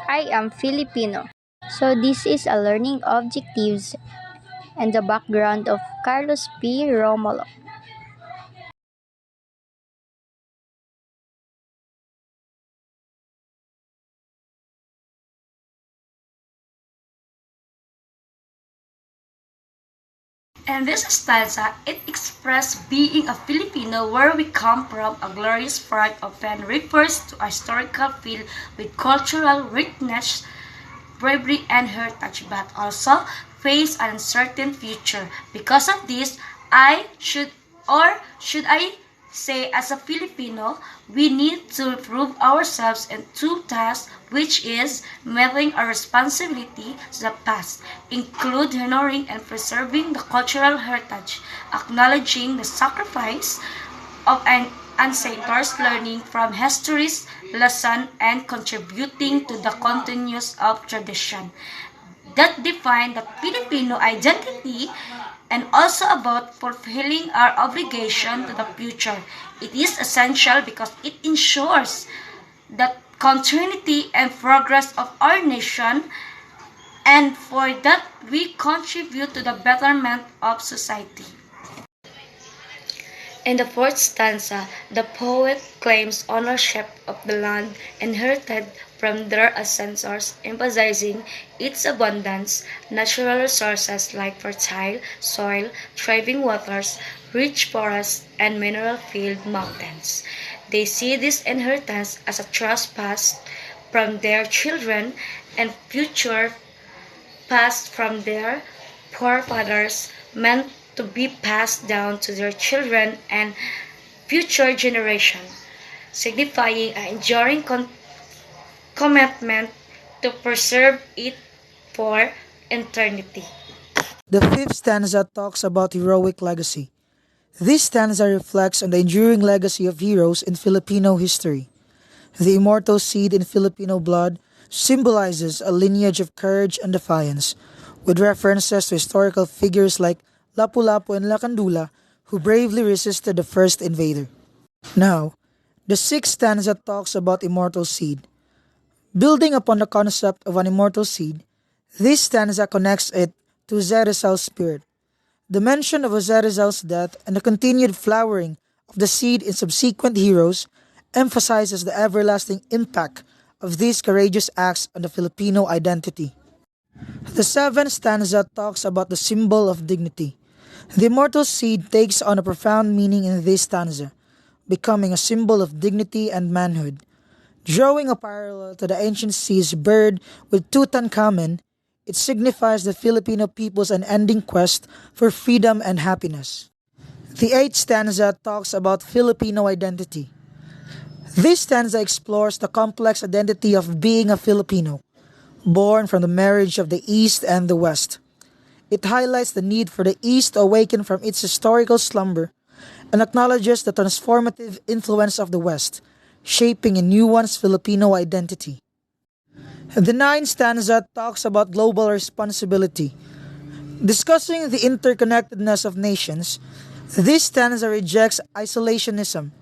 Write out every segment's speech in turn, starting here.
I am Filipino. So this is a learning objectives and the background of Carlos P. Romulo. And this stanza, it expressed being a Filipino where we come from, a glorious part often refers to a historical field with cultural richness, bravery, and heritage, but also face an uncertain future. Because of this, I say as a Filipino, we need to prove ourselves in two tasks, which is meeting our responsibility to the past, include honoring and preserving the cultural heritage, acknowledging the sacrifice of an ancestors, learning from history's lesson, and contributing to the continuous of tradition that define the Filipino identity and also about fulfilling our obligation to the future. It is essential because it ensures the continuity and progress of our nation, and for that we contribute to the betterment of society. In the fourth stanza, the poet claims ownership of the land inherited from their ancestors, emphasizing its abundance, natural resources like fertile soil, thriving waters, rich forests, and mineral-filled mountains. They see this inheritance as a trust passed from their children and future passed from their forefathers, meant to be passed down to their children and future generations, signifying an enduring commitment to preserve it for eternity. The fifth stanza talks about heroic legacy. This stanza reflects on the enduring legacy of heroes in Filipino history. The immortal seed in Filipino blood symbolizes a lineage of courage and defiance, with references to historical figures like Lapu-Lapu and Lakandula, who bravely resisted the first invader. Now, the sixth stanza talks about immortal seed. Building upon the concept of an immortal seed, this stanza connects it to Zeresal's spirit. The mention of Zeresal's death and the continued flowering of the seed in subsequent heroes emphasizes the everlasting impact of these courageous acts on the Filipino identity. The seventh stanza talks about the symbol of dignity. The immortal seed takes on a profound meaning in this stanza, becoming a symbol of dignity and manhood. Drawing a parallel to the ancient sea's bird with Tutankhamen, it signifies the Filipino people's unending quest for freedom and happiness. The eighth stanza talks about Filipino identity. This stanza explores the complex identity of being a Filipino, born from the marriage of the East and the West. It highlights the need for the East to awaken from its historical slumber and acknowledges the transformative influence of the West, shaping a nuanced Filipino identity. The ninth stanza talks about global responsibility. Discussing the interconnectedness of nations, this stanza rejects isolationism.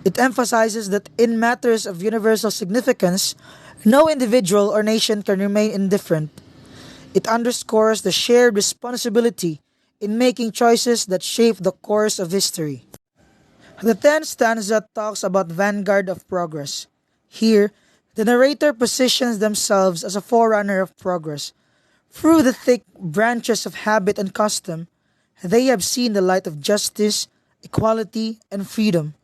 It emphasizes that in matters of universal significance, no individual or nation can remain indifferent. It underscores the shared responsibility in making choices that shape the course of history. The tenth stanza talks about vanguard of progress. Here, the narrator positions themselves as a forerunner of progress. Through the thick branches of habit and custom, they have seen the light of justice, equality, and freedom.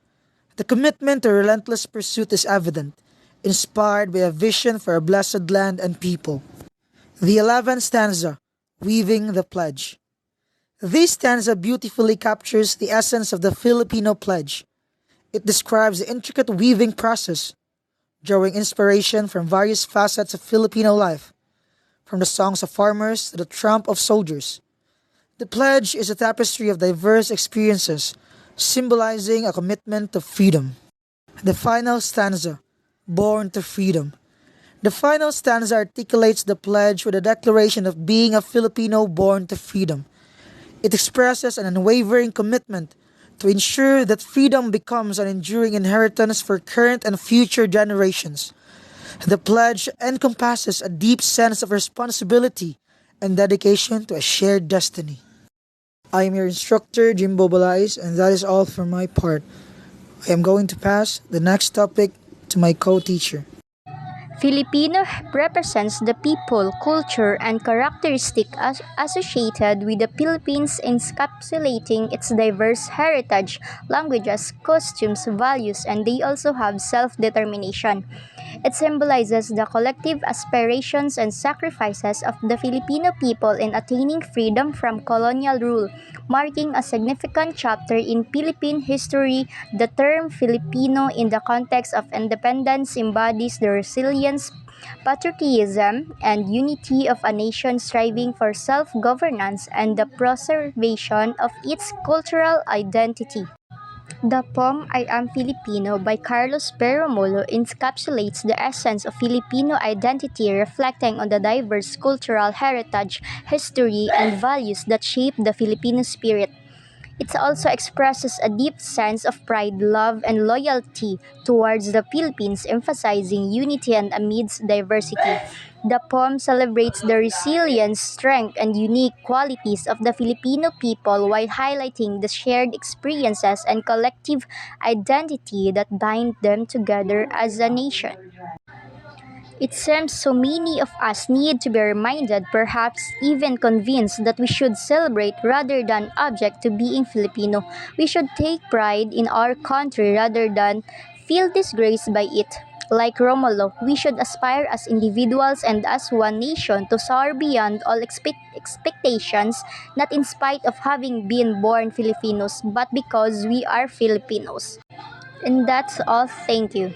The commitment to relentless pursuit is evident, inspired by a vision for a blessed land and people. The 11th stanza, Weaving the Pledge. This stanza beautifully captures the essence of the Filipino pledge. It describes the intricate weaving process, drawing inspiration from various facets of Filipino life, from the songs of farmers to the tramp of soldiers. The pledge is a tapestry of diverse experiences, symbolizing a commitment to freedom. The final stanza, Born to Freedom. The final stanza articulates the pledge with a declaration of being a Filipino born to freedom. It expresses an unwavering commitment to ensure that freedom becomes an enduring inheritance for current and future generations. The pledge encompasses a deep sense of responsibility and dedication to a shared destiny. I am your instructor, Jimbo Balais, and that is all for my part. I am going to pass the next topic to my co-teacher. Filipino represents the people, culture, and characteristic associated with the Philippines, encapsulating its diverse heritage, languages, costumes, values, and they also have self-determination. It symbolizes the collective aspirations and sacrifices of the Filipino people in attaining freedom from colonial rule, marking a significant chapter in Philippine history. The term Filipino in the context of independence embodies the resilience, patriotism, and unity of a nation striving for self-governance and the preservation of its cultural identity. The poem I Am Filipino by Carlos P. Romulo encapsulates the essence of Filipino identity, reflecting on the diverse cultural heritage, history, and values that shape the Filipino spirit. It also expresses a deep sense of pride, love, and loyalty towards the Philippines, emphasizing unity and amidst diversity. The poem celebrates the resilience, strength, and unique qualities of the Filipino people while highlighting the shared experiences and collective identity that bind them together as a nation. It seems so many of us need to be reminded, perhaps even convinced, that we should celebrate rather than object to being Filipino. We should take pride in our country rather than feel disgraced by it. Like Romulo, we should aspire as individuals and as one nation to soar beyond all expectations, not in spite of having been born Filipinos, but because we are Filipinos. And that's all. Thank you.